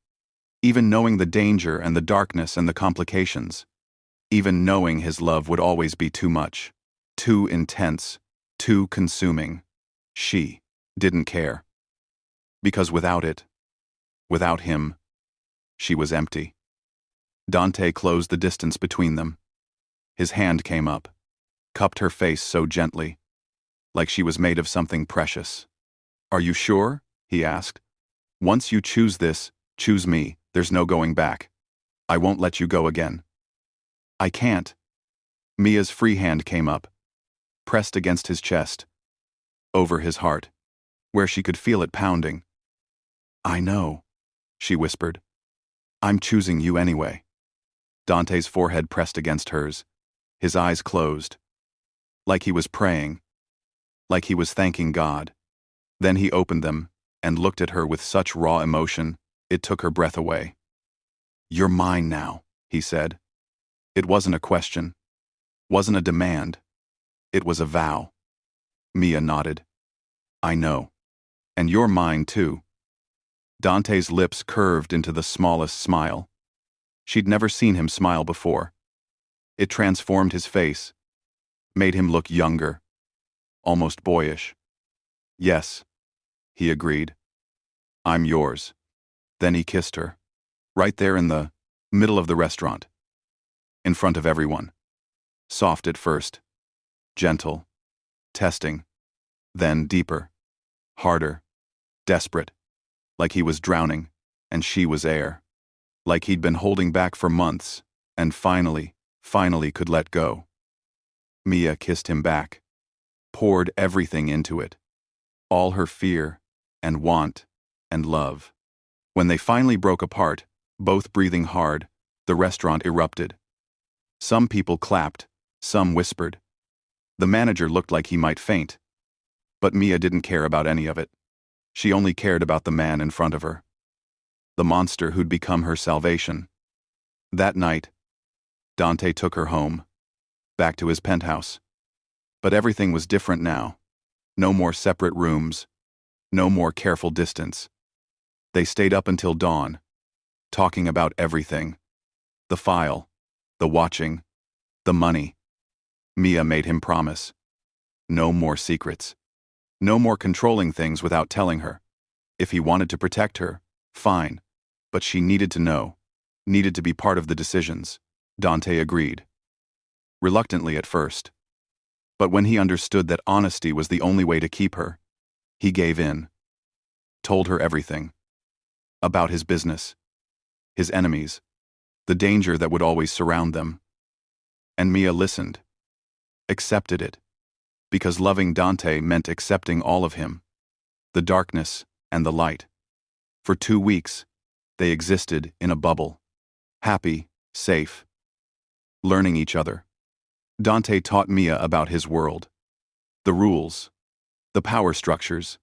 Even knowing the danger and the darkness and the complications. Even knowing his love would always be too much. Too intense. Too consuming. She didn't care. Because without it, without him, she was empty. Dante closed the distance between them. His hand came up, cupped her face so gently, like she was made of something precious. Are you sure? He asked. Once you choose this, choose me, there's no going back. I won't let you go again. I can't. Mia's free hand came up, pressed against his chest, over his heart, where she could feel it pounding. I know, she whispered. I'm choosing you anyway. Dante's forehead pressed against hers, his eyes closed, like he was praying, like he was thanking God. Then he opened them and looked at her with such raw emotion, it took her breath away. You're mine now, he said. It wasn't a question, wasn't a demand. It was a vow. Mia nodded. I know. And you're mine too. Dante's lips curved into the smallest smile. She'd never seen him smile before. It transformed his face, made him look younger, almost boyish. Yes, he agreed. I'm yours. Then he kissed her, right there in the middle of the restaurant, in front of everyone. Soft at first, gentle, testing, then deeper, harder, desperate, like he was drowning, and she was air, like he'd been holding back for months, and finally could let go. Mia kissed him back, poured everything into it, all her fear and want and love. When they finally broke apart, both breathing hard, the restaurant erupted. Some people clapped, some whispered. The manager looked like he might faint. But Mia didn't care about any of it. She only cared about the man in front of her. The monster who'd become her salvation. That night, Dante took her home, back to his penthouse. But everything was different now. No more separate rooms, no more careful distance. They stayed up until dawn, talking about everything. The file, the watching, the money. Mia made him promise. No more secrets. No more controlling things without telling her. If he wanted to protect her, fine. But she needed to know, needed to be part of the decisions. Dante agreed. Reluctantly at first. But when he understood that honesty was the only way to keep her, he gave in. Told her everything. About his business, his enemies, the danger that would always surround them. And Mia listened. accepted it. Because loving Dante meant accepting all of him, the darkness and the light. For 2 weeks, they existed in a bubble, happy, safe, learning each other. Dante taught Mia about his world, the rules, the power structures,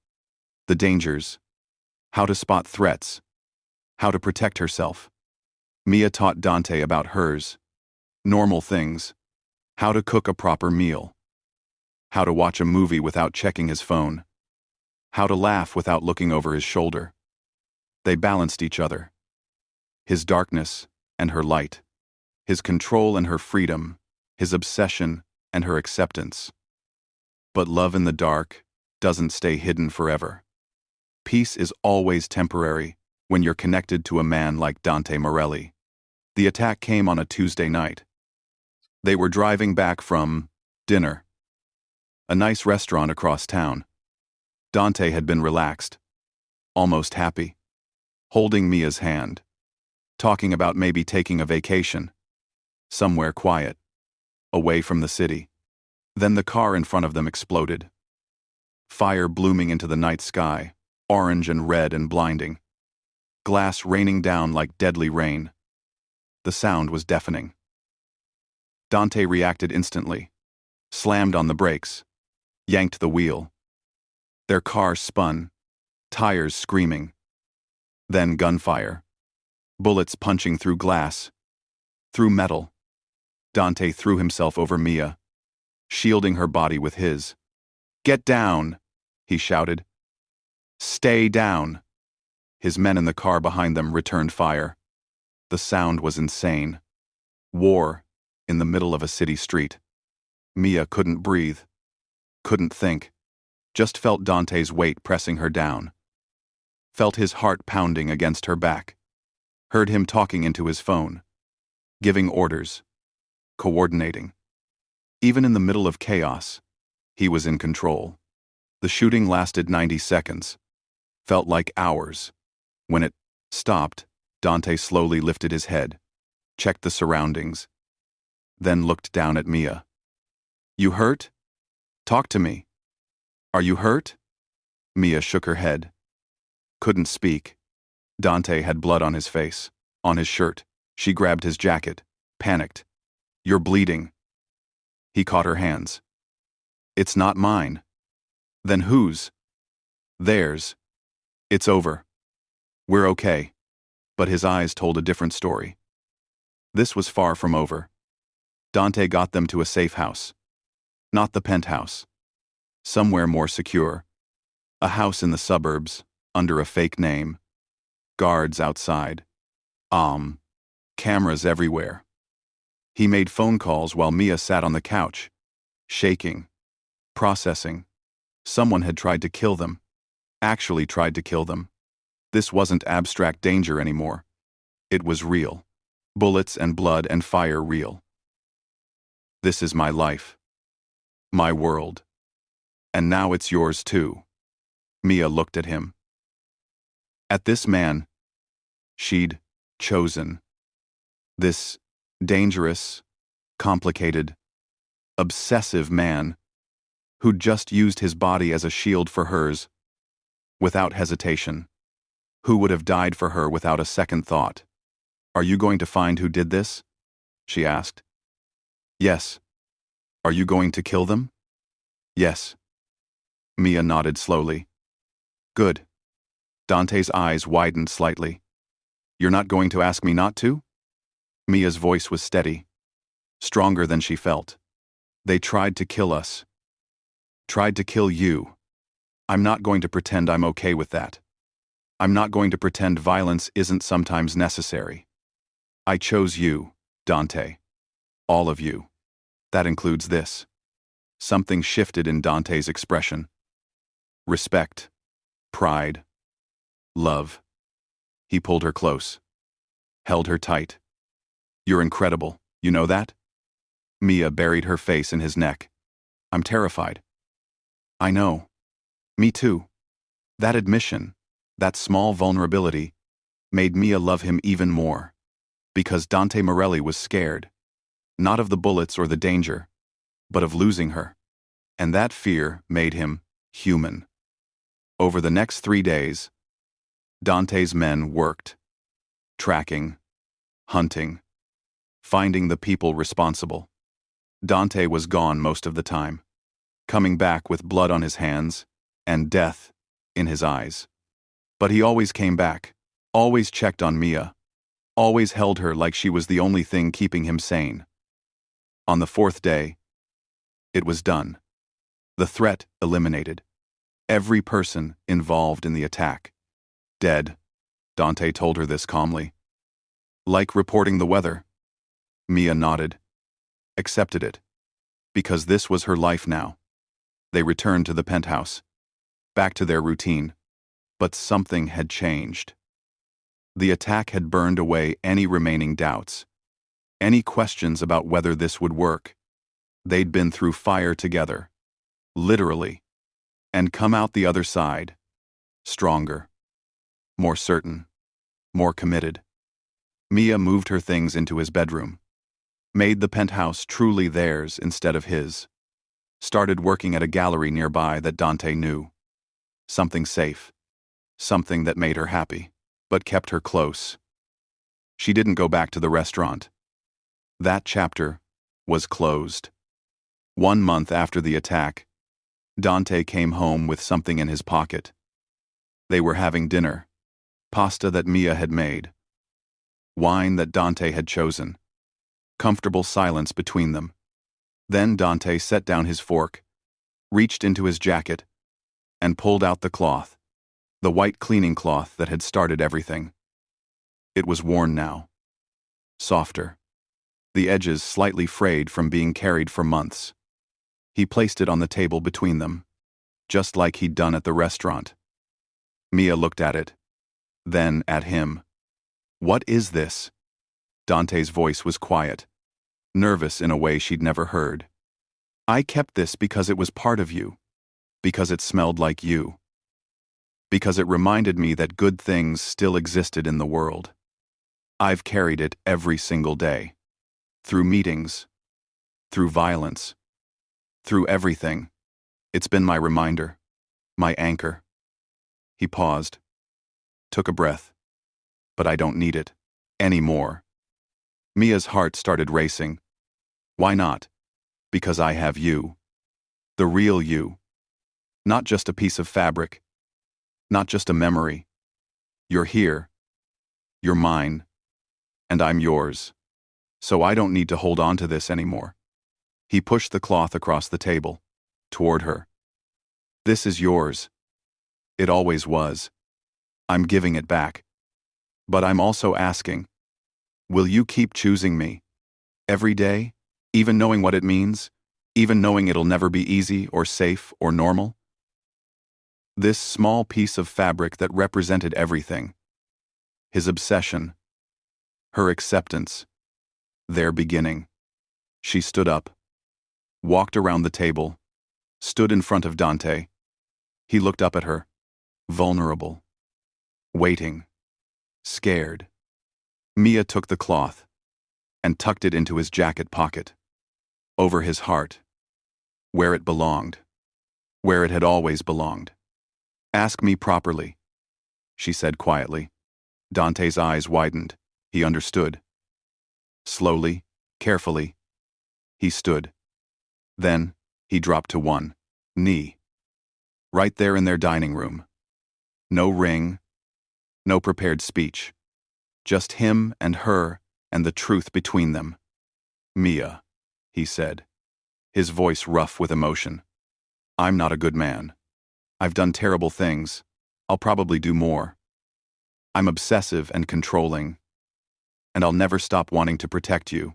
the dangers, how to spot threats, how to protect herself. Mia taught Dante about hers, normal things, how to cook a proper meal, how to watch a movie without checking his phone, how to laugh without looking over his shoulder. They balanced each other. His darkness and her light, his control and her freedom, his obsession and her acceptance. But love in the dark doesn't stay hidden forever. Peace is always temporary when you're connected to a man like Dante Morelli. The attack came on a Tuesday night. They were driving back from dinner, a nice restaurant across town. Dante had been relaxed, almost happy, holding Mia's hand, talking about maybe taking a vacation, somewhere quiet, away from the city. Then the car in front of them exploded. Fire blooming into the night sky, orange and red and blinding. Glass raining down like deadly rain. The sound was deafening. Dante reacted instantly, slammed on the brakes, yanked the wheel. Their car spun, tires screaming. Then gunfire. Bullets punching through glass, through metal. Dante threw himself over Mia, shielding her body with his. "Get down," he shouted. "Stay down." His men in the car behind them returned fire. The sound was insane. War in the middle of a city street. Mia couldn't breathe, couldn't think, just felt Dante's weight pressing her down. Felt his heart pounding against her back. Heard him talking into his phone, giving orders, coordinating. Even in the middle of chaos, he was in control. The shooting lasted 90 seconds. Felt like hours. When it stopped, Dante slowly lifted his head, checked the surroundings, then looked down at Mia. "You hurt? Talk to me. Are you hurt?" Mia shook her head. Couldn't speak. Dante had blood on his face, on his shirt. She grabbed his jacket, panicked. "You're bleeding." He caught her hands. "It's not mine." "Then whose?" "Theirs. It's over. We're okay." But his eyes told a different story. This was far from over. Dante got them to a safe house. Not the penthouse. Somewhere more secure. A house in the suburbs, under a fake name. Guards outside. Cameras everywhere. He made phone calls while Mia sat on the couch, shaking, processing. Someone had tried to kill them. Actually tried to kill them. This wasn't abstract danger anymore. It was real. Bullets and blood and fire real. "This is my life. My world. And now it's yours too." Mia looked at him. At this man she'd chosen. This dangerous, complicated, obsessive man who'd just used his body as a shield for hers, without hesitation. Who would have died for her without a second thought. "Are you going to find who did this?" she asked. "Yes." "Are you going to kill them?" "Yes." Mia nodded slowly. "Good." Dante's eyes widened slightly. "You're not going to ask me not to?" Mia's voice was steady, stronger than she felt. "They tried to kill us. Tried to kill you. I'm not going to pretend I'm okay with that. I'm not going to pretend violence isn't sometimes necessary. I chose you, Dante. All of you. That includes this." Something shifted in Dante's expression. Respect. Pride. Love. He pulled her close. Held her tight. "You're incredible, you know that?" Mia buried her face in his neck. "I'm terrified." "I know. Me too." That admission, that small vulnerability, made Mia love him even more. Because Dante Morelli was scared. Not of the bullets or the danger, but of losing her. And that fear made him human. Over the next 3 days, Dante's men worked, tracking, hunting, finding the people responsible. Dante was gone most of the time, coming back with blood on his hands and death in his eyes. But he always came back, always checked on Mia, always held her like she was the only thing keeping him sane. On the 4th day, it was done. The threat eliminated. Every person involved in the attack dead. Dante told her this calmly. Like reporting the weather. Mia nodded, accepted it, because this was her life now. They returned to the penthouse, back to their routine, but something had changed. The attack had burned away any remaining doubts, any questions about whether this would work. They'd been through fire together, literally, and come out the other side, stronger, more certain, more committed. Mia moved her things into his bedroom, made the penthouse truly theirs instead of his, started working at a gallery nearby that Dante knew. Something safe, something that made her happy, but kept her close. She didn't go back to the restaurant. That chapter was closed. 1 month after the attack, Dante came home with something in his pocket. They were having dinner, pasta that Mia had made, wine that Dante had chosen, comfortable silence between them. Then Dante set down his fork, reached into his jacket, and pulled out the cloth, the white cleaning cloth that had started everything. It was worn now, softer, the edges slightly frayed from being carried for months. He placed it on the table between them, just like he'd done at the restaurant. Mia looked at it, then at him. What is this? Dante's voice was quiet, nervous in a way she'd never heard. I kept this because it was part of you, because it smelled like you, because it reminded me that good things still existed in the world. I've carried it every single day, through meetings, through violence, through everything. It's been my reminder, my anchor. He paused, took a breath. But I don't need it anymore. Mia's heart started racing. Why not? Because I have you. The real you. Not just a piece of fabric. Not just a memory. You're here. You're mine. And I'm yours. So I don't need to hold on to this anymore. He pushed the cloth across the table, toward her. This is yours. It always was. I'm giving it back. But I'm also asking, will you keep choosing me? Every day? Even knowing what it means? Even knowing it'll never be easy or safe or normal? This small piece of fabric that represented everything. His obsession. Her acceptance. Their beginning. She stood up, walked around the table, stood in front of Dante. He looked up at her, vulnerable, waiting. Scared. Mia took the cloth and tucked it into his jacket pocket, over his heart, where it belonged, where it had always belonged. Ask me properly, she said quietly. Dante's eyes widened. He understood. Slowly, carefully, he stood. Then, he dropped to one knee, right there in their dining room. No ring, no prepared speech. Just him and her and the truth between them. Mia, he said, his voice rough with emotion. I'm not a good man. I've done terrible things. I'll probably do more. I'm obsessive and controlling. And I'll never stop wanting to protect you.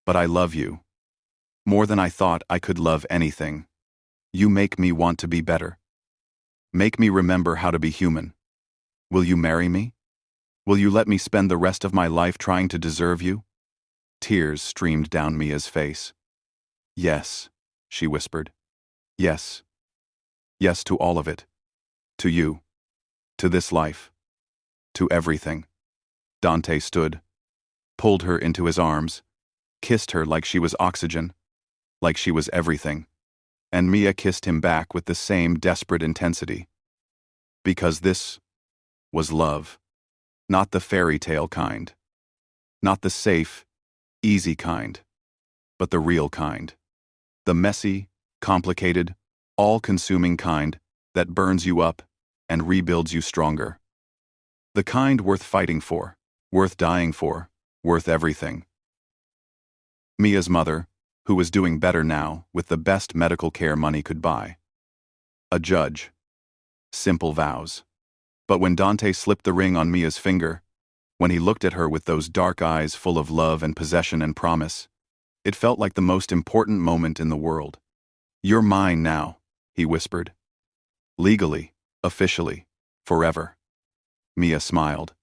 But I love you. More than I thought I could love anything. You make me want to be better. Make me remember how to be human. Will you marry me? Will you let me spend the rest of my life trying to deserve you? Tears streamed down Mia's face. Yes, she whispered. Yes. Yes to all of it. To you. To this life. To everything. Dante stood, pulled her into his arms, kissed her like she was oxygen. like she was everything, and Mia kissed him back with the same desperate intensity. Because this was love, not the fairy tale kind, not the safe, easy kind, but the real kind. The messy, complicated, all-consuming kind that burns you up and rebuilds you stronger. The kind worth fighting for, worth dying for, worth everything. Mia's mother, who was doing better now with the best medical care money could buy. A judge. Simple vows. But when Dante slipped the ring on Mia's finger, when he looked at her with those dark eyes full of love and possession and promise, it felt like the most important moment in the world. "You're mine now," he whispered. "Legally, officially, forever." Mia smiled.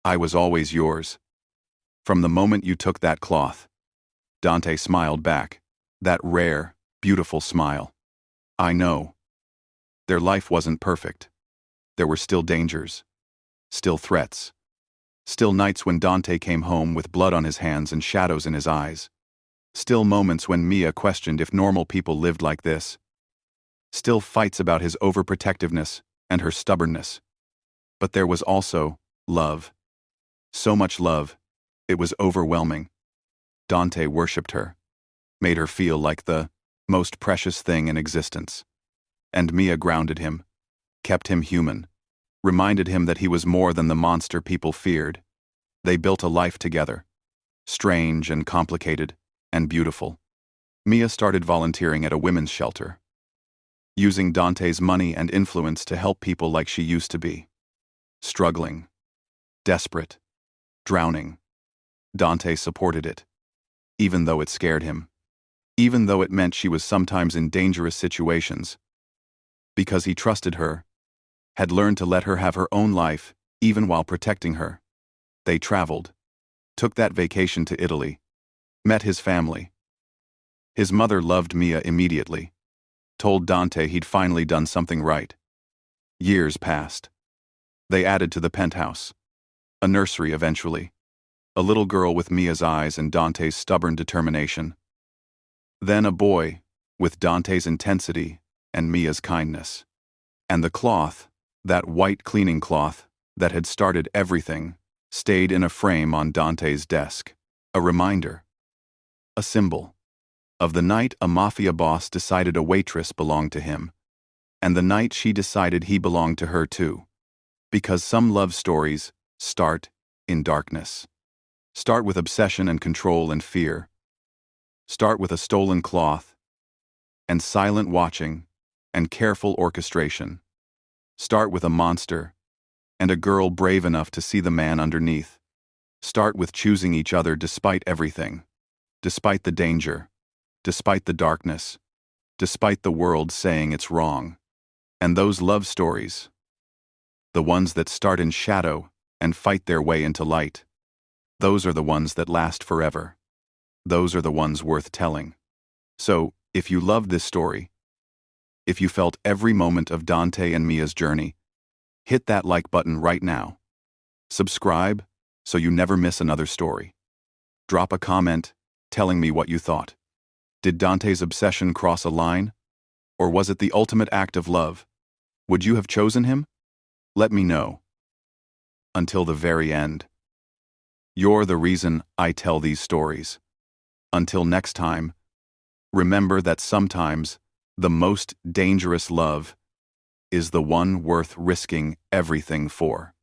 "I was always yours. From the moment you took that cloth." Dante smiled back, that rare, beautiful smile. "I know." Their life wasn't perfect. There were still dangers, still threats, still nights when Dante came home with blood on his hands and shadows in his eyes, still moments when Mia questioned if normal people lived like this, still fights about his overprotectiveness and her stubbornness. But there was also love. So much love, it was overwhelming. Dante worshipped her, made her feel like the most precious thing in existence. And Mia grounded him, kept him human, reminded him that he was more than the monster people feared. They built a life together, strange and complicated and beautiful. Mia started volunteering at a women's shelter, using Dante's money and influence to help people like she used to be. Struggling, desperate, drowning. Dante supported it, even though it scared him, even though it meant she was sometimes in dangerous situations. Because he trusted her, had learned to let her have her own life, even while protecting her. They traveled, took that vacation to Italy, met his family. His mother loved Mia immediately, told Dante he'd finally done something right. Years passed. They added to the penthouse, a nursery eventually, a little girl with Mia's eyes and Dante's stubborn determination. Then a boy, with Dante's intensity and Mia's kindness. And the cloth, that white cleaning cloth that had started everything, stayed in a frame on Dante's desk. A reminder, a symbol, of the night a Mafia boss decided a waitress belonged to him, and the night she decided he belonged to her too. Because some love stories start in darkness. Start with obsession and control and fear. Start with a stolen cloth, and silent watching, and careful orchestration. Start with a monster, and a girl brave enough to see the man underneath. Start with choosing each other despite everything, despite the danger, despite the darkness, despite the world saying it's wrong. And those love stories, the ones that start in shadow and fight their way into light, those are the ones that last forever. Those are the ones worth telling. So, if you loved this story, if you felt every moment of Dante and Mia's journey, hit that like button right now. Subscribe so you never miss another story. Drop a comment telling me what you thought. Did Dante's obsession cross a line? Or was it the ultimate act of love? Would you have chosen him? Let me know. Until the very end. You're the reason I tell these stories. Until next time, remember that sometimes the most dangerous love is the one worth risking everything for.